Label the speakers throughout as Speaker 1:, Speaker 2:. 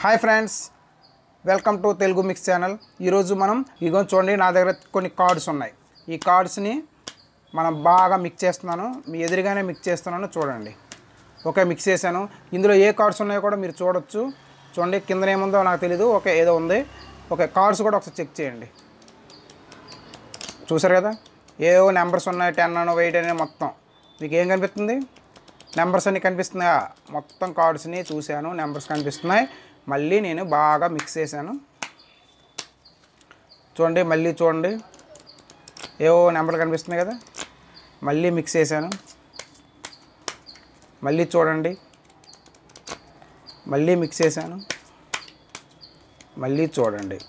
Speaker 1: Hi friends, welcome to Telugu mix channel. ఈరోజు మనం ఇగో చూడండి, నా దగ్గర కొన్ని కార్డ్స్ ఉన్నాయి. ఈ కార్డ్స్ని మనం బాగా మిక్స్ చేస్తున్నాను. మీ ఎదురుగానే మిక్స్ చేస్తున్నాను, చూడండి. ఓకే, మిక్స్ చేశాను. ఇందులో ఏ కార్డ్స్ ఉన్నాయో కూడా మీరు చూడొచ్చు. చూడండి, కింద ఏముందో నాకు తెలీదు. ఓకే, ఏదో ఉంది. ఓకే, కార్డ్స్ కూడా ఒకసారి చెక్ చేయండి. చూసారు కదా, ఏవో నెంబర్స్ ఉన్నాయి, 10 అని 8 అని. మొత్తం మీకు ఏం కనిపిస్తుంది? నెంబర్స్ అన్నీ కనిపిస్తున్నాయా? మొత్తం కార్డ్స్ని చూశాను, నెంబర్స్ కనిపిస్తున్నాయి. మళ్ళీ నేను బాగా మిక్స్ చేశాను. చూడండి, మళ్ళీ చూడండి, ఏవో నెంబర్లు కనిపిస్తున్నాయి కదా. మళ్ళీ మిక్స్ చేశాను. మళ్ళీ చూడండి, మళ్ళీ మిక్స్ చేశాను. మళ్ళీ చూడండి.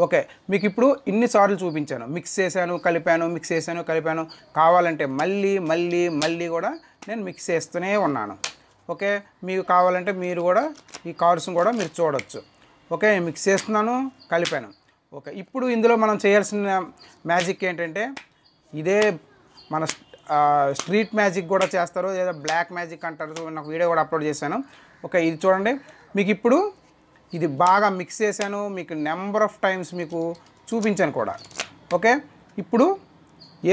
Speaker 1: ఓకే, మీకు ఇప్పుడు ఇన్నిసార్లు చూపించాను. మిక్స్ చేశాను, కలిపాను, మిక్స్ చేశాను, కలిపాను. కావాలంటే మళ్ళీ మళ్ళీ మళ్ళీ కూడా నేను మిక్స్ చేస్తూనే ఉన్నాను. ఓకే, మీకు కావాలంటే మీరు కూడా ఈ కార్డ్స్ని కూడా మీరు చూడవచ్చు. ఓకే, నేను మిక్స్ చేస్తున్నాను, కలిపాను. ఓకే, ఇప్పుడు ఇందులో మనం చేయాల్సిన మ్యాజిక్ ఏంటంటే, ఇదే మన స్ట్రీట్ మ్యాజిక్ కూడా చేస్తారు, లేదా బ్లాక్ మ్యాజిక్ అంటారు. నాకు వీడియో కూడా అప్లోడ్ చేశాను. ఓకే, ఇది చూడండి. మీకు ఇప్పుడు ఇది బాగా మిక్స్ చేశాను, మీకు నెంబర్ ఆఫ్ టైమ్స్ మీకు చూపించాను కూడా. ఓకే, ఇప్పుడు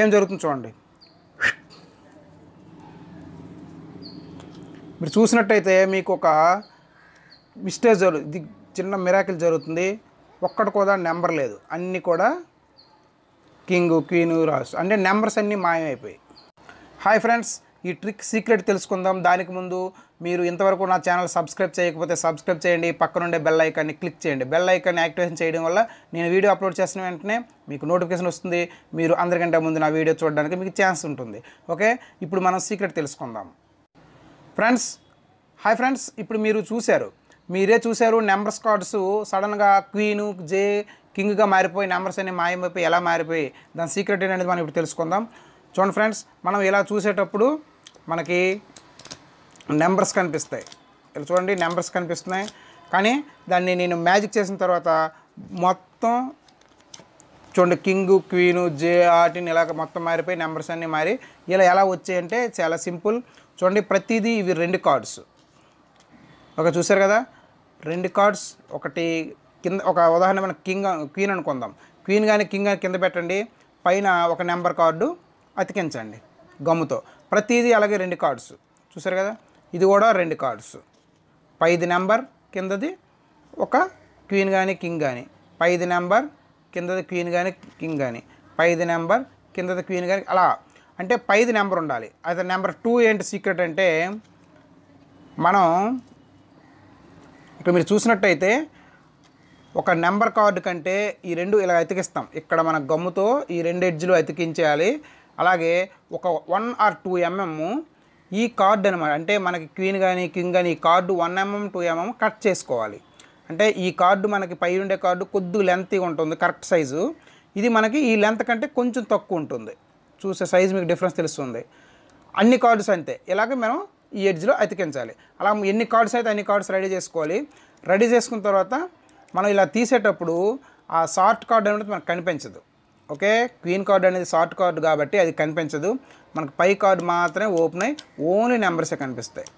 Speaker 1: ఏం జరుగుతుంది చూడండి. మీరు చూసినట్టయితే మీకు ఒక మిస్టేక్ జరుగుతుంది, చిన్న మిరాకిల్ జరుగుతుంది. ఒక్కటి కూడా నెంబర్ లేదు, అన్నీ కూడా కింగ్, క్వీను, రాసు, అంటే నెంబర్స్ అన్నీ మాయమైపోయాయి. హాయ్ ఫ్రెండ్స్, ఈ ట్రిక్ సీక్రెట్ తెలుసుకుందాం. దానికి ముందు మీరు ఇంతవరకు నా ఛానల్ సబ్స్క్రైబ్ చేయకపోతే సబ్స్క్రైబ్ చేయండి. పక్కనుండే బెల్ ఐకాన్ని క్లిక్ చేయండి. బెల్ ఐకాన్ని యాక్టివేషన్ చేయడం వల్ల నేను వీడియో అప్లోడ్ చేసిన వెంటనే మీకు నోటిఫికేషన్ వస్తుంది. మీరు అందరికంటే ముందు నా వీడియో చూడడానికి మీకు ఛాన్స్ ఉంటుంది. ఓకే, ఇప్పుడు మనం సీక్రెట్ తెలుసుకుందాం. ఫ్రెండ్స్, హాయ్ ఫ్రెండ్స్, ఇప్పుడు మీరే చూశారు నెంబర్స్ కార్డ్స్ సడన్గా క్వీను, జే, కింగ్గా మారిపోయి నెంబర్స్ అన్నీ మాయమైపోయి ఎలా మారిపోయి దాని సీక్రెట్ ఏంటనేది మనం ఇప్పుడు తెలుసుకుందాం. చూడండి ఫ్రెండ్స్, మనం ఇలా చూసేటప్పుడు మనకి నెంబర్స్ కనిపిస్తాయి. ఇలా చూడండి, నెంబర్స్ కనిపిస్తున్నాయి. కానీ దాన్ని నేను మ్యాజిక్ చేసిన తర్వాత మొత్తం చూడండి, కింగు, క్వీను, జే, ఆటిని ఇలాగ మొత్తం మారిపోయి నెంబర్స్ అన్నీ మారి ఇలా ఎలా వచ్చాయంటే చాలా సింపుల్. చూడండి, ప్రతిదీ ఇవి 2 కార్డ్స్. ఓకే, చూసారు కదా, 2 కార్డ్స్. ఒకటి కింద, ఒక ఉదాహరణ మనం క్వీన్ అనుకుందాం. క్వీన్ కానీ కింగ్ కానీ కింద పెట్టండి, పైన ఒక నెంబర్ కార్డు అతికించండి గమ్ముతో. ప్రతిదీ అలాగే 2 కార్డ్స్. చూసారు కదా, ఇది కూడా 2 కార్డ్స్. పైది నెంబర్, కిందది ఒక క్వీన్ కానీ కింగ్ కానీ. పైది నెంబర్, కిందది క్వీన్ కానీ కింగ్ కానీ. పైది నెంబర్, కిందది క్వీన్ కానీ. అలా అంటే పైది నెంబర్ ఉండాలి. అయితే నెంబర్ 2 ఏంటి సీక్రెట్ అంటే, మనం ఇక్కడ మీరు చూసినట్టయితే ఒక నెంబర్ కార్డు కంటే ఈ 2 ఇలా అతికిస్తాం. ఇక్కడ మన గమ్ముతో ఈ 2 ఎడ్జ్లు అతికించేయాలి. అలాగే ఒక 1 or 2 mm ఈ కార్డు అనమాట. అంటే మనకి క్వీన్ కానీ కింగ్ కానీ ఈ కార్డు 1 mm 2 mm కట్ చేసుకోవాలి. అంటే ఈ కార్డు మనకి పై ఉండే కార్డు కొద్దిగా లెంత్గా ఉంటుంది, కరెక్ట్ సైజు. ఇది మనకి ఈ లెంత్ కంటే కొంచెం తక్కువ ఉంటుంది. చూసే సైజు మీకు డిఫరెన్స్ తెలుస్తుంది. అన్ని కార్డ్స్ అంతే, ఇలాగే మనం ఈ ఎడ్జ్లో అతికించాలి. అలా ఎన్ని కార్డ్స్ అయితే అన్ని కార్డ్స్ రెడీ చేసుకోవాలి. రెడీ చేసుకున్న తర్వాత మనం ఇలా తీసేటప్పుడు ఆ షార్ట్ కార్డ్ అనేది మనకు కనిపించదు. ఓకే, క్వీన్ కార్డ్ అనేది షార్ట్ కార్డు కాబట్టి అది కనిపించదు. మనకు పై కార్డు మాత్రమే ఓపెన్ అయ్యి ఓన్లీ నెంబర్సే కనిపిస్తాయి.